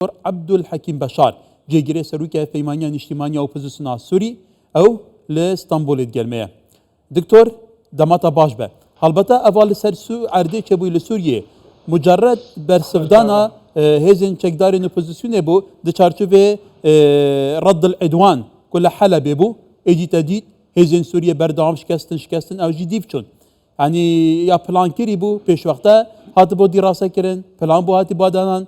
عبد الحكيم بشار جيجري سروكي فيمانيا نشتيمانيا اوبوزيسيونا سوري او لاسطنبول الجلمية دكتور دماتا باشبه البته اول سرسو عرضه چبوی لسوریه مجرد برسفدانا هزن چکدارین اپوزیسیون بو ده چارچوبه رد العدوان كل حلب بو اجي تديد هزن سوريا بردام شكستن او جي ديف چون يعني يا بلان كيري بو پیش وقتا هات بو دراسه كرن بلان بو هاتي بادانان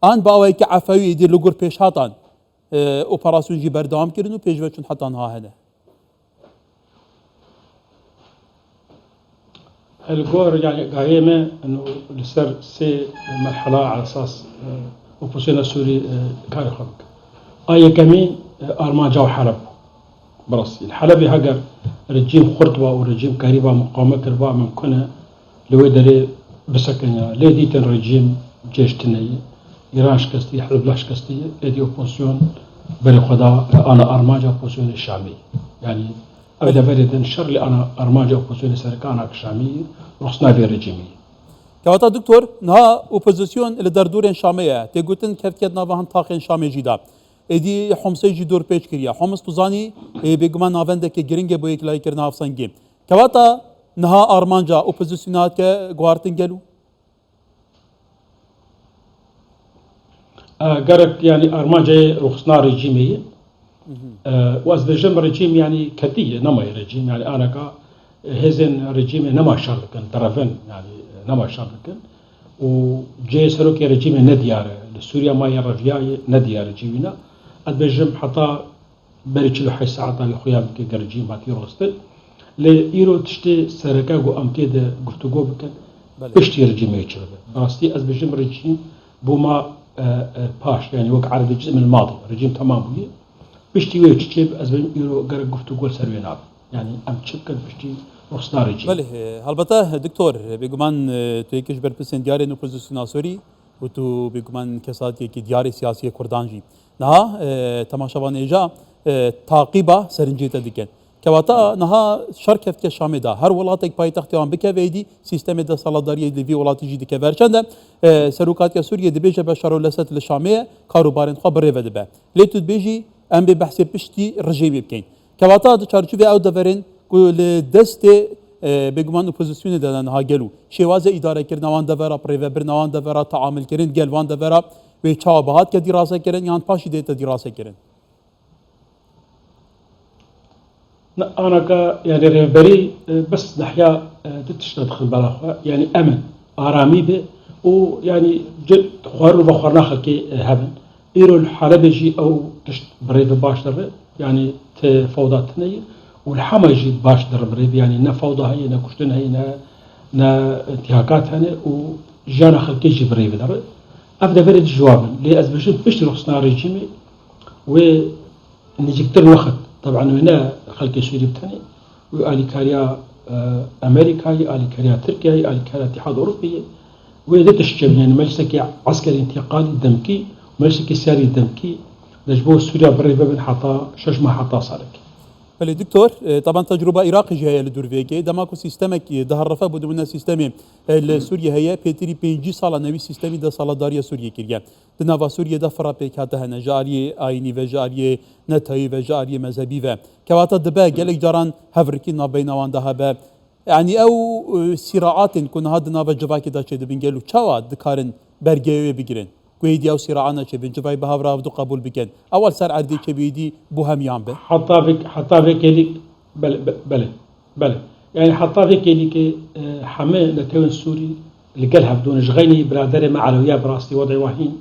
آن باوی که عفوی دی لگر پیش هاتان اپراسیون جی بردام کردن و پیش وچون حتان ها هنه الجور يعني قايمة انه لسر سي مرحلة على اساس اوبوزيسيون السوري كاري خلق اي كمين ارماجا وحلب براسي الحلبي هجر رجيم خرطبة ورجيم قريبة مقاومة كربا ممكنة لو دري بسكنيا ليدي تن رجيم جيش تنية ايران شكستي حلب لا شكستي ليدي اوبوزيسيون بري خدا انا ارماجا اوبوزيسيون الشامي يعني أبدا فريدن شر اللي أنا أرماجة أوبوزيسيون سركان أكشامي رخصنا في رجيمي. كواتا دكتور نها أوبوزيسيون اللي دردورين شامية تقولن كيف كدنا بهن طاقين شامي جدا. إدي حمصي جي دور بيش كريا حمص تزاني بيجمان نافندك جرينج بويك لاي كرنا أفسانجيم. كواتا نها أرمانجا أوبوزيسيونات كغوارتن جلو. قرب يعني أرماجة رخصنا رجيمي. وأزبجم رجيم يعني كدية نما رجيم يعني أنا كا هزن رجيم نما شاركن طرفين يعني نما شاركن وجاي سلوك رجيم نديار لسوريا ما يرفيا نديار رجيمنا أزبجم حتى بريتشلو حي ساعة لخيام كي رجيم هاتي روستل لإيرو تشتي سركا جو أمتيد قفتوجو بكن بشتي رجيم يشرب براستي أزبجم رجيم بوما باش يعني وقع عربي جزء من الماضي رجيم تمام بيه بشتي ويتشيب أزبن يورو قرق قفتو قول سروي ناب يعني أم تشبكن بشتي رخصنا رجيم. بله هالبته دكتور بيجمان تويكش بربسن دياري نوبوزيسيون سوري وتو بيجمان كساتي كي دياري سياسية كردانجي نها تماشاوان إيجا تعقيبة سرنجيتا ديكن كواتا نها شركة في الشام دا هر ولاتك باي تختيان بكفيدي سيستم دا سالادارية اللي في ولات جدي كفرشان سروكات يا سوريا دبيجة بشار ولسات الشامية كاروبارين خبر ريفدبا ليتو بيجي ام بحث بشتي رجيم بكين كواتا تشارجوفي او دفرين كل دست بگمان اپوزیسیون دادن ها گلو شواز اداره کردن دفرا پریو برنوان دفرا تعامل کردن گلوان دفرا و چابهات که دراسه کردن یان پاشی دیت دراسه کردن أنا كا يعني ريفري بس نحيا تشتدخل بلاخا يعني أمن آرامي به ويعني جد خارو بخارنا خلكي هبن إيرو الحالة بيجي أو تشت بريف باش درب يعني تفوضات تنية والحما يجي باش درب بريف يعني نا فوضى هي نا كشتن هي نا انتهاكات هنا وجانا خلكي يجي بريف درب أبدأ بريد جوابا لي أزبشت بشتي رخصنا ريجيمي ونجيكتر الوقت طبعا هنا خلكي سوري بتاني وآلي كاريا أمريكاي آلي كاريا تركيا آلي كاريا اتحاد أوروبي وإذا تشجب يعني مجلسك عسكري انتقالي دمكي مجلسك سياري دمكي لجبو سوريا بري بابن حطا شجمة حطا صارك. بله دكتور طبعا تجربة عراقي جاية لدورفيكي دماكو سيستمك دهرفه بدو من سيستم سوريا هي بيتري بينجي صالة نوي سيستمي دا صالة داريا سوريا كيريا دنافا سوريا دا فرا بيك هاتها نجاري آيني وجاري نتاي وجاري مذهبي و كواتا دبا جالك جاران هفركي نابينوان دا هبا يعني او صراعات كون هاد نافا جواكي دا چه دبنجلو چاوا دكارن برگيوه بگيرن كويدي أو سراعنا شبين جفاي بهافرا ودو قبول بكن أول سر عردي كبيدي بوهم يامبه حطا فيك ليك بله يعني حطا فيك ليك حماة نتوين سوري لقالها بدون جغيني برادر مع علوية براستي وضع وهين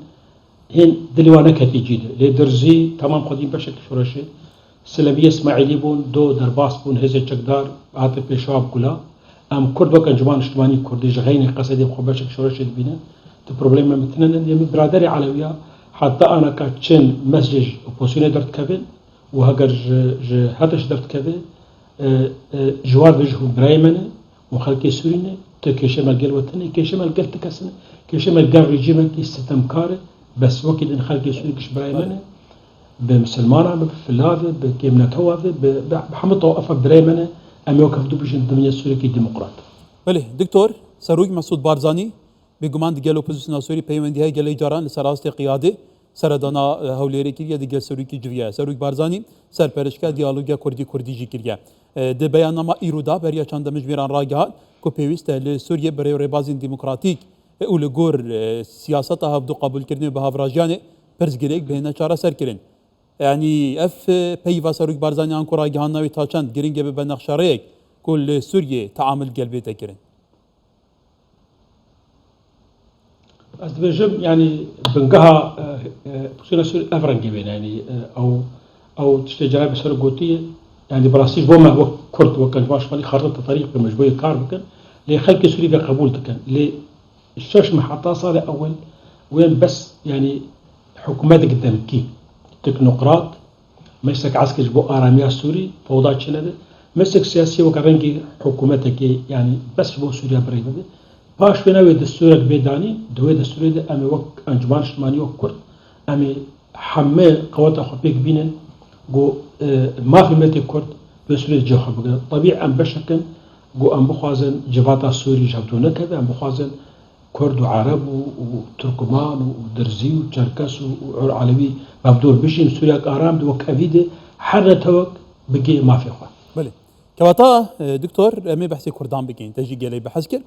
هين دلوانا كتي جيدة لدرزي تمام قديم بشكل شورشي سلمية اسماعيلي بون دو درباس بون هزي چكدار عاطف بشواب كلا أم كرد وكان جوان اجتماعي كردي جغيني قصدي بخو بشكل شورشي دبينا البروبليم مثلا يمي برادري علوية حتى أنا كاتشين مسجج أوبوزيسيون درت كابل وهاجر هاتش درت كابل جوار بيجو برايمنه وخلكي سورينه تكيشة مالجل وطني كيشة مالجل تكسنه كيشة مالجل رجيمك استمكاره بس وقت إن خلكي سوري كش برايمنه بمسلمانة بفلافة بكيمناتوافة بحمد طوافة برايمنه أم يوقف دوبيش الدنيا السوري كي ديمقراط. بله دكتور سروج مسعود بارزاني بگمان دیگر اپوزیسیون سوری پیوندی های گلی جاران لسراست قیاده سردانا هولێرێ کردە دیگە سەرۆکی جویا سەرۆک بارزانانی سەرپەرشتکە دیالۆگیا کوردی کردە di beyannama îroda beriya çandemijbêran ragihat ku pêwîst e li Sûriye bi rêbazên demokratîk û li gor siyaseta hevdû qebûlkirinê bi havrajiyanê pirsgirêk bihêne çareserkirin. Yani ev peyva Serok Barzanî ku ragihana wê ta çend giring e bibe nexşareyek ku li Sûriyê teamül gelbête kirin. Ez dibêjim yani bingeha Pusîna Sûrî ev rengê bêne yani ew tiştê Cenab-ı Serok gotiye yani براستی بۆ me وەک کورد وەک باشمالی خارطة طريق بکن مجبوری کار بکن لێ خەڵکی سووری بێ قبول دکن لێ شش محطة صار أول وين بس يعني حكومتك دمكي تكنوقراط مسك عسكري بو آرامية سوري فوضى شنده مسك سياسي وكرنجي حكومتك يعني بس بو سوريا بريده باش بناوي دستورك بيداني دوي دستوري ده أمي وك أنجمان اجتماعي وك كرد أمي حمى قوات أخوبيك بينن جو ما في متى كرد بسوريا جاخب طبيعي أم بشكل جو أم بخوازن جبهة سوري جابتونا كذا أم بخوازن كرد وعرب وتركمان ودرزي وتشركس وعلوي مبدور بيجين سوريا كارام دو كافيده حرتوك بقي ما في خوا. بله. كواتا دكتور أمي بحثي كردان بقين تجي جالي بحسكر.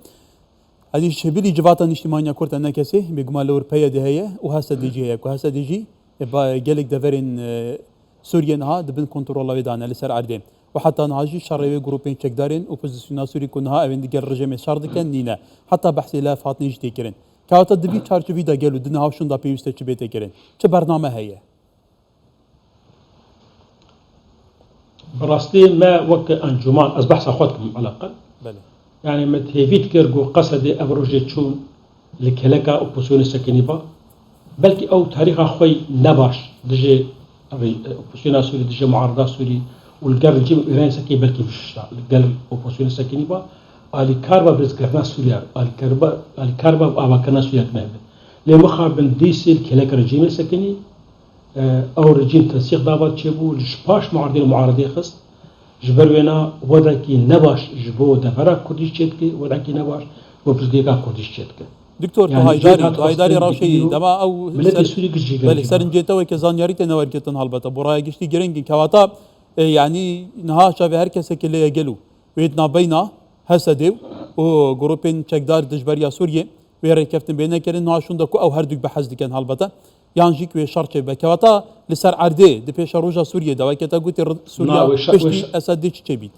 هذه شبيلي جبهة الاجتماعية كرد أنا كسي بجمال الأوروبية ده هي وهسه دي جي وهسه دي جي جالك دفرين سوريا نها دبن كنترول ويدانا لسر عردين. وحتى نهاجي شرعي جروبين تشكدارين اوبوزيسيون سوري كونها اوين ديگر رژیم شرد کن نينا حتى بحث لا فاتني جدي كرين كاوتا دبي چارچوبي دا گلو دنا هاوشون دا پيوسته چ بيته كرين چه برنامه هي براستي ما وك انجمان از بحث اخواتكم على الاقل بله يعني ما تهيفيت كرجو قصد ابروجي تشون لكلكا اوبوزيسيون سكنيبا بلكي او تاريخ اخوي نباش دجي اوبوزيسيون سوري دجي معارضه سوري والقرب الجيم إيران سكين بلكي في الشتاء القرب أوبوزيسيون سكيني با على كاربا بزكرنا سوريا على كاربا أباكنا سوريا كمان لما خابن ديسل كلاك رجيم سكيني أو رجيم تنسيق دابات شبو الجباش معارضين خست جبرونا وداكي نباش جبو دفرا كرديش شتكي وداكي نباش وبزديكا كرديش شتكي دكتور يعني هايداري راوشي دما أو بله سرنجيتا وكزانياري تنوركتن هالبتا براي جشتي جرينجين كواتا يعني نها شافي هركس كله يجلو ويدنا بينا هسديو وجروبين تشكدار دجبريا سوريا ويري كفتن بينا كرين نها شون دكو او هردوك بحث دكان هالبتا يانجيك وشارتش بكواتا لسر عردي دي بيش روجا سوريا دوا كتا قوتي سوريا بشتي اسديش تشبيت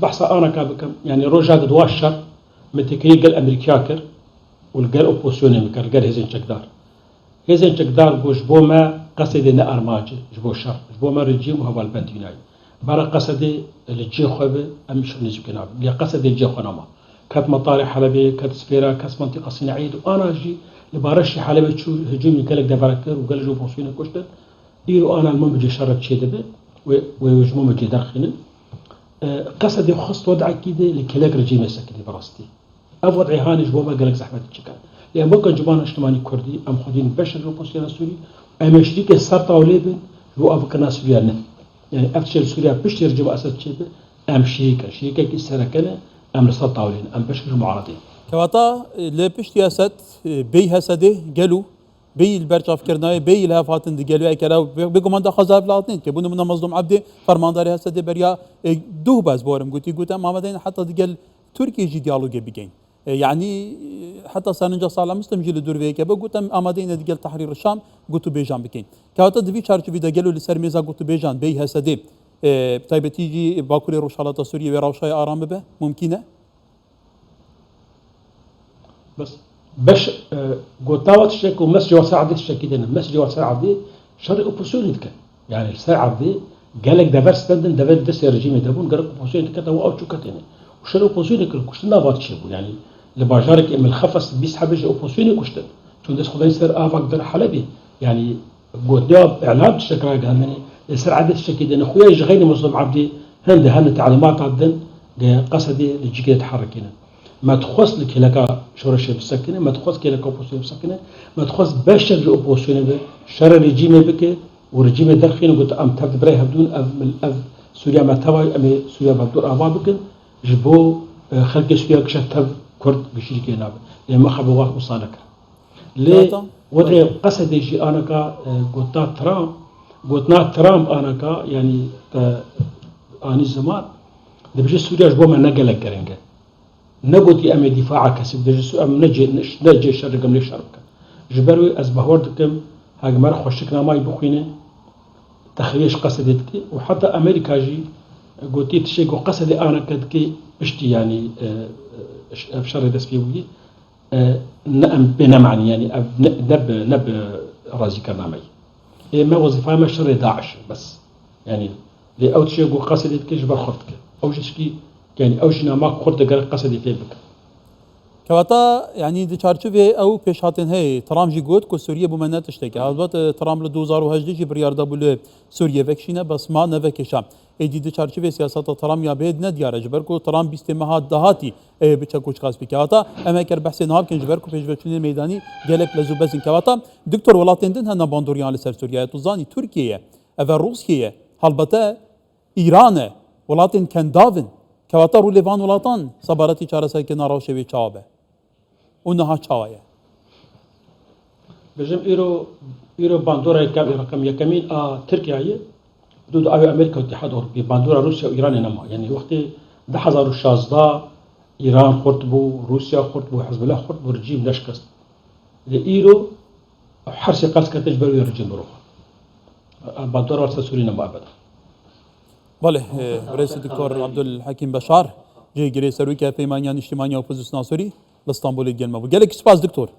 بحث انا كابكم يعني روجا دواشر متكري قال امريكاكر والقال اوبوزيون مكر قال هزين تشكدار هزين تقدر بوش بوما قصدي نأرماج جبو شر جبو ما رجيم وهو البنديناي برا قصدي الجي خوبه أمش نجيب كناب لي قصدي الجي خنما كات مطارح حلبي كات سفيرة كات منطقة صناعية وأنا أجي لبارشي حلبي شو هجوم يكلك دبركر وقال جو بوصينا كشتن ديرو أنا المهم بجي شرط شيء دبه ويجمو مجي درخين قصدي خص وضع كده لكلك رجيم سكني براستي أو وضعي هاني جبو ما قالك زحمة الشكل لأن بقى جبان اجتماعي كردي أم خدين بشر الأوبوزيسيون السوري أم شريك السرطة وليبن جو أفكنا سوريا يعني أفتشل سوريا بشتر جوا أسد شيء أم شريكة كي سركنا أم السرطة ولين أم بشر المعارضين. كواتا لبشتي أسد بي هسده جلو بي البرشاف كرناي بي الهافاتن دي جلو أكلاو بيقوم عند خزاب لاطنين كبون من مظلوم عبدي فرمانداري هسده بريا دو باز بورم قلت محمدين حتى دجال تركي جي ديالوج بيجين. يعني حتى سننجا صالح مسلم جيل دور فيك بقول امادين دجال تحرير الشام قلت بيجان بكين كاوتا دبي تشارج في دجالو لسر ميزا قلت بيجان بي هسدي طيب تيجي باكوري روشالات سوريا وراوشاي ارام به ممكنه بس باش قوتاوت شكو مسجد وساعدي شكيدنا مسجد وساعدي شرق اوبوزيسيون كان يعني الساعدي قالك دبر ستندن دبر دس رجيم دبون قالك اوبوزيسيون كذا او تشكتني وشرق اوبوزيسيون كشتنا بات شبو يعني لباجارك ام الخفص بيسحب اوبوزيسيون كشتن شون دس خدای سر افاق در حلبي يعني قوتيا اعلام تشكرا قالني سر عدد شكيدنا خويا يجغيني مسلم عبدي هند تعليمات عدن قصدي لجيك يتحركين ما تخص لك لك شورش بسكنه ما تخص لك اوبوزيسيون بسكنه ما تخص بشر الاوبوزيسيون شر رجيم بك ورجيم درخين قلت ام تبد براي بدون اف سوريا ما تبع ام سوريا بدور ابابك جبو خلق سوريا كشتب كرد بشركة ناب لما خبوا وصانك ليه كواتا؟ وضع قصد يجي أنا كا قلنا ترامب أنا كا يعني آني زمان دبجي سوريا جبوا ما نقلك كرنجة نقولي أم دفاع كسب دجسو أم نجي شر قبل شربك جبروي أزبهور دكم هاجمر خوشكنا ما يبخينه تخريج قصدتك وحتى أمريكا جي قلتي تشي قصد أنا كدكي بشتي يعني بشر دسبيوي نأم بنمعني يعني نب رازي كرنامي ما وظيفة ما شر داعش بس يعني لأوت شيء قصدتك جبر خرطك أو شيء يعني أو شيء ما خرط قر قصدي في بك كواتا يعني دي چارچوبه او پیشهاتن هي ترام جي گوت کو سوریه بومنه تشتكي البته ترام ل 2018 جي برياردا بول سوریه وکشینه بس ما نه وکشا ایدی دي چارچوبه سیاست ترام یا بيد نه دیاره جبر کو ترام بیستمها دهاتی بچا کوچ خاص بكواتا اما كر بحث نهار كن جبر کو پیشوچنی میدانی گلک لزو بزن كواتا دكتور ولاتندن هنا باندوريان لسر سوريا توزاني تركيا اف روسيا البته ایران ولاتن كندافن كواتا رو ليفان ولاتان صبرتي چارسه که ناراوشه چابه اونها چاوایه بجم إيرو باندورا كم رقم يكمين تركيا هي حدود أمريكا والاتحاد الأوروبي باندورا روسيا وإيران نما يعني وقت 2016 إيران خرطبو روسيا خرطبو حزب الله خرطبو رجيم نشكست لإيرو حرسي قاس كتجبر يرجم بروحه باندورا ورسا سوري نما أبدا بله رئيس الدكتور عبد الحكيم بشار جي جري سروي كيف ايمانيان اجتماعي اوبوزيسيون سوري لاسطنبول الجلمه وقال لك سباس دكتور